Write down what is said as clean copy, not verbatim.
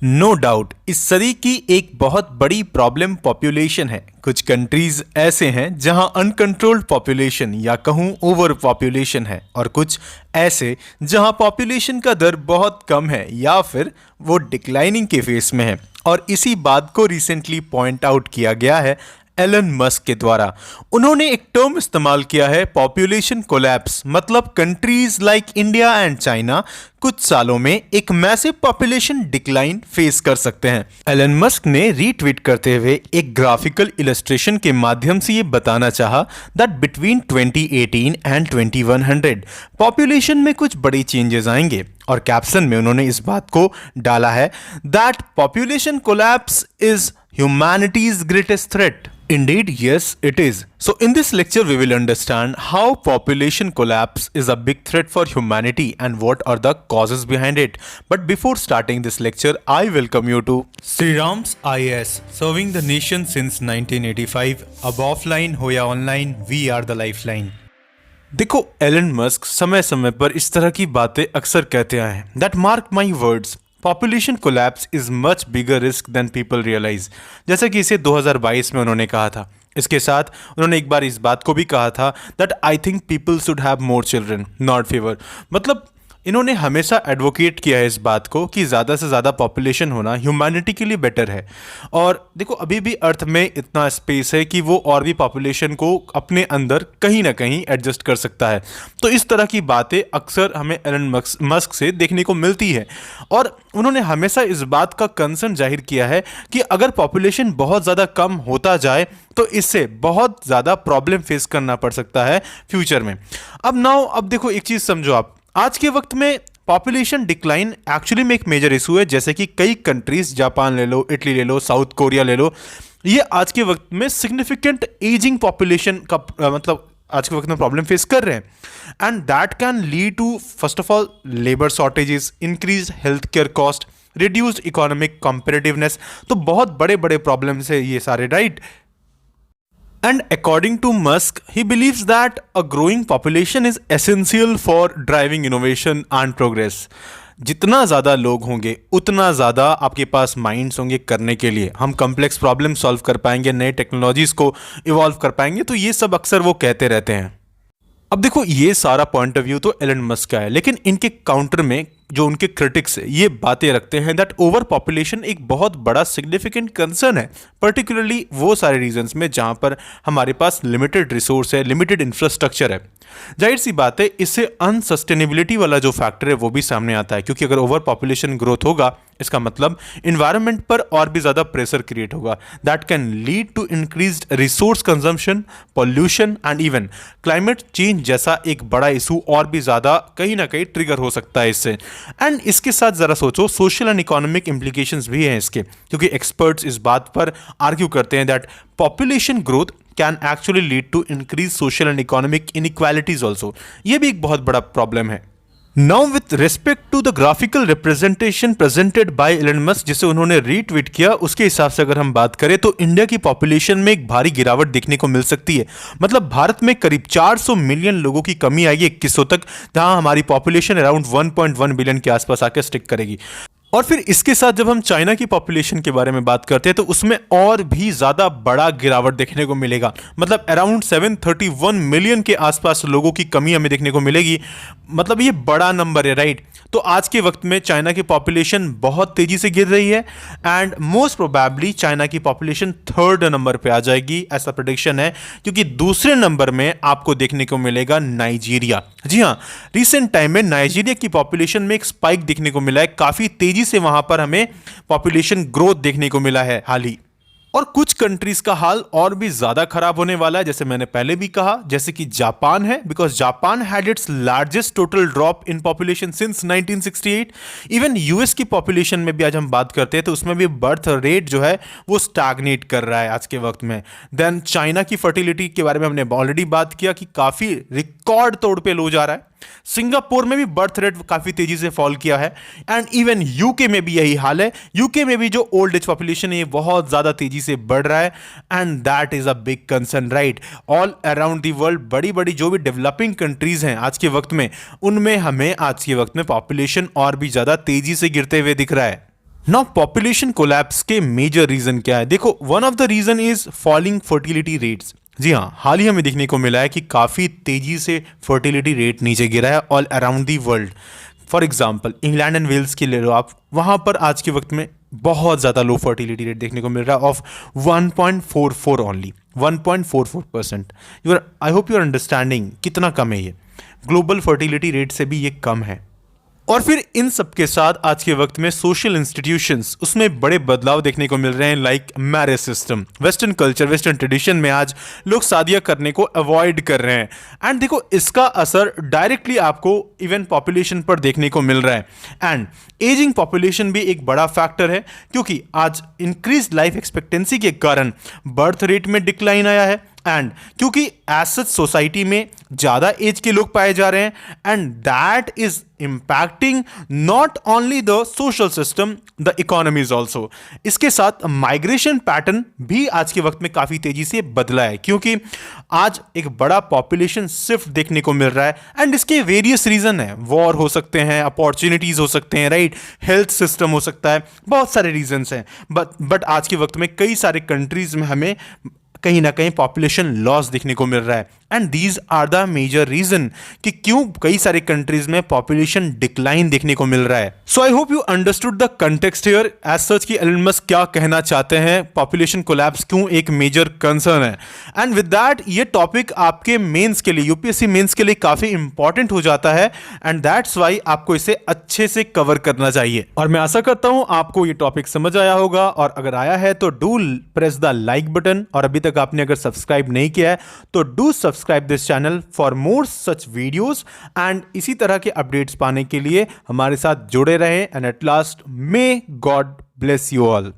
No doubt इस सदी की एक बहुत बड़ी प्रॉब्लम पॉपुलेशन है। कुछ कंट्रीज ऐसे हैं जहां अनकंट्रोल्ड पॉपुलेशन या कहूं ओवर पॉपुलेशन है, और कुछ ऐसे जहां पॉपुलेशन का दर बहुत कम है या फिर वो डिक्लाइनिंग के फेस में है। और इसी बात को रिसेंटली पॉइंट आउट किया गया है एलन मस्क के द्वारा। उन्होंने एक टर्म इस्तेमाल किया है, पॉपुलेशन कोलैप्स। मतलब countries like India and China कुछ सालों में एक मैसिव पॉपुलेशन डिक्लाइन फेस कर सकते हैं। एलन मस्क ने रीट्वीट करते हुए एक ग्राफिकल इलस्ट्रेशन के माध्यम से ये बताना चाहा दैट बिटवीन 2018 एंड 2100 पॉपुलेशन में कुछ बड़ी चेंजेस आएंगे। और कैप्शन में उन्होंने इस बात को डाला है that population collapse is humanity's greatest threat. Indeed, yes, it is. So in this lecture, we will understand how population collapse is a big threat for humanity and what are the causes behind it. But before starting this lecture, I welcome you to Sri Ram's IAS, serving the nation since 1985. अब offline हो या online, we are the lifeline. देखो, Elon Musk समय समय पर इस तरह की बातें अक्सर कहते आए हैं that mark my words, population collapse is much bigger risk than people realize. जैसा कि इसे 2022 में उन्होंने कहा था। इसके साथ उन्होंने एक बार इस बात को भी कहा था that I think people should have more children not fever. मतलब इन्होंने हमेशा एडवोकेट किया है इस बात को कि ज़्यादा से ज़्यादा पॉपुलेशन होना ह्यूमैनिटी के लिए बेटर है। और देखो, अभी भी अर्थ में इतना स्पेस है कि वो और भी पॉपुलेशन को अपने अंदर कहीं ना कहीं एडजस्ट कर सकता है। तो इस तरह की बातें अक्सर हमें एलन मस्क से देखने को मिलती है। और उन्होंने हमेशा इस बात का कंसर्न जाहिर किया है कि अगर पॉपुलेशन बहुत ज़्यादा कम होता जाए तो इससे बहुत ज़्यादा प्रॉब्लम फेस करना पड़ सकता है फ्यूचर में। अब देखो, एक चीज़ समझो आप, आज के वक्त में पॉपुलेशन डिक्लाइन एक्चुअली में एक मेजर इशू है। जैसे कि कई कंट्रीज, जापान ले लो, इटली ले लो, साउथ कोरिया ले लो, ये आज के वक्त में सिग्निफिकेंट एजिंग पॉपुलेशन का मतलब आज के वक्त में प्रॉब्लम फेस कर रहे हैं। And that can lead to first of all labour shortages, increase health care cost, reduced economic competitiveness. तो बहुत बड़े बड़े प्रॉब्लम्स है ये सारे, right? And according to Musk, he believes that a growing population is essential for driving innovation and progress. जितना ज़्यादा लोग होंगे उतना ज़्यादा आपके पास माइंड्स होंगे करने के लिए। हम कॉम्प्लेक्स प्रॉब्लम सॉल्व कर पाएंगे, नए टेक्नोलॉजीज़ को इवॉल्व कर पाएंगे। तो ये सब अक्सर वो कहते रहते हैं। अब देखो, ये सारा पॉइंट ऑफ व्यू तो एलन मस्क का है, लेकिन इनके काउंटर में जो उनके क्रिटिक्स है ये बातें रखते हैं दैट ओवर पॉपुलेशन एक बहुत बड़ा सिग्निफिकेंट कंसर्न है, पर्टिकुलरली वो सारे रीजन्स में जहां पर हमारे पास लिमिटेड रिसोर्स है, लिमिटेड इंफ्रास्ट्रक्चर है। जाहिर सी बात है, इससे अनसस्टेनेबिलिटी वाला जो फैक्टर है वो भी सामने आता है, क्योंकि अगर ओवर पॉपुलेशन ग्रोथ होगा इसका मतलब इन्वायरमेंट पर और भी ज़्यादा प्रेशर क्रिएट होगा। That can lead to increased resource consumption, pollution and even climate change जैसा एक बड़ा इशू और भी ज़्यादा कहीं ना कहीं ट्रिगर हो सकता है इससे। एंड इसके साथ ज़रा सोचो, सोशल एंड इकोनॉमिक इम्प्लीकेशंस भी हैं इसके, क्योंकि एक्सपर्ट्स इस बात पर आर्ग्यू करते हैं that population growth can actually lead to increase social and economic inequalities also. ये भी एक बहुत बड़ा प्रॉब्लम है। Now with respect to the graphical representation presented by Elon Musk, जिसे उन्होंने रीट्वीट किया, उसके हिसाब से अगर हम बात करें तो इंडिया की पॉपुलेशन में एक भारी गिरावट देखने को मिल सकती है। मतलब भारत में करीब 400 मिलियन लोगों की कमी आएगी 2100 तक, जहां हमारी पॉपुलेशन अराउंड 1.1 बिलियन के आसपास आकर स्टिक करेगी। और फिर इसके साथ जब हम चाइना की पॉपुलेशन के बारे में बात करते हैं तो उसमें और भी ज़्यादा बड़ा गिरावट देखने को मिलेगा। मतलब अराउंड 731 मिलियन के आसपास लोगों की कमी हमें देखने को मिलेगी। मतलब ये बड़ा नंबर है, राइट? तो आज के वक्त में चाइना की पॉपुलेशन बहुत तेज़ी से गिर रही है एंड मोस्ट प्रोबेबली चाइना की पॉपुलेशन 3rd नंबर पे आ जाएगी, ऐसा प्रेडिक्शन है। क्योंकि दूसरे नंबर में आपको देखने को मिलेगा नाइजीरिया। जी हाँ, रिसेंट टाइम में नाइजीरिया की पॉपुलेशन में एक स्पाइक देखने को मिला है, काफ़ी तेज़ी से वहां पर हमें पॉपुलेशन ग्रोथ देखने को मिला है हाल ही। और कुछ कंट्रीज का हाल और भी ज्यादा खराब होने वाला है, जैसे मैंने पहले भी कहा, जैसे कि जापान है, because Japan had its largest total drop in population since 1968। Even US की पॉपुलेशन में भी आज हम बात करते हैं तो उसमें भी बर्थ रेट जो है वो स्टैग्नेट कर रहा है आज के वक्त में। देन चाइना की फर्टिलिटी के बारे में हमने ऑलरेडी बात किया कि काफी रिकॉर्ड तोड़ पे लो जा रहा है। सिंगापुर में भी बर्थ रेट काफी तेजी से फॉल किया है एंड इवन यूके में भी यही हाल है। यूके में भी जो ओल्ड एज पॉपुलेशन है ये बहुत ज्यादा तेजी से बढ़ रहा है and that is a big concern, right? All around the world बड़ी बड़ी जो भी डेवलपिंग कंट्रीज हैं आज के वक्त में, उनमें हमें आज के वक्त में पॉपुलेशन और भी ज्यादा तेजी से गिरते हुए दिख रहा है। नाउ पॉपुलेशन कोलैप्स के मेजर रीजन क्या है? देखो, one of the reason is falling fertility rates. जी हाँ, हाल ही हमें देखने को मिला है कि काफ़ी तेजी से फर्टिलिटी रेट नीचे गिरा है all around the world. For example England and Wales की ले लो आप, वहाँ पर आज के वक्त में बहुत ज़्यादा लो फर्टिलिटी रेट देखने को मिल रहा है of 1.44 only, 1.44%। I hope you are understanding कितना कम है ये, ग्लोबल फर्टिलिटी रेट से भी ये कम है। और फिर इन सब के साथ आज के वक्त में सोशल इंस्टीट्यूशंस, उसमें बड़े बदलाव देखने को मिल रहे हैं, like marriage system. Western culture, western tradition में आज लोग शादियां करने को अवॉइड कर रहे हैं। एंड देखो, इसका असर डायरेक्टली आपको इवन पॉपुलेशन पर देखने को मिल रहा है। एंड एजिंग पॉपुलेशन भी एक बड़ा फैक्टर है, क्योंकि आज इंक्रीज लाइफ एक्सपेक्टेंसी के कारण बर्थ रेट में डिक्लाइन आया है। एंड क्योंकि एज सच सोसाइटी में ज़्यादा एज के लोग पाए जा रहे हैं, and that is impacting not only the social system, the economies also. इसके साथ माइग्रेशन पैटर्न भी आज के वक्त में काफ़ी तेजी से बदला है, क्योंकि आज एक बड़ा पॉपुलेशन शिफ्ट देखने को मिल रहा है। एंड इसके वेरियस रीजन है, वॉर हो सकते हैं, अपॉर्चुनिटीज हो सकते हैं, राइट, हेल्थ सिस्टम हो सकता है, बहुत सारे रीजन्स हैं। बट आज के वक्त में कई सारे कंट्रीज में हमें कहीं ना कहीं पॉपुलेशन लॉस देखने को मिल रहा है। And these are the major reason कि क्यों कई सारे कंट्रीज में पॉपुलेशन डिक्लाइन देखने को मिल रहा है। So I hope you understood the context here as such कि एलन मस्क क्या कहना चाहते हैं, पॉपुलेशन कोलैप्स क्यों एक मेजर कंसर्न है। एंड विद दैट ये टॉपिक आपके मेंस के लिए, यूपीएससी मेंस के लिए काफी इंपॉर्टेंट हो जाता है, एंड दैट्स वाई आपको इसे अच्छे से कवर करना चाहिए। और मैं आशा करता हूं आपको ये टॉपिक समझ आया होगा, और अगर आया है तो do press the like button, और अभी तक आपने अगर सब्सक्राइब नहीं किया है तो do subscribe this channel for more such videos. And इसी तरह के अपडेट्स पाने के लिए हमारे साथ जुड़े रहें। And at last, may God bless you all.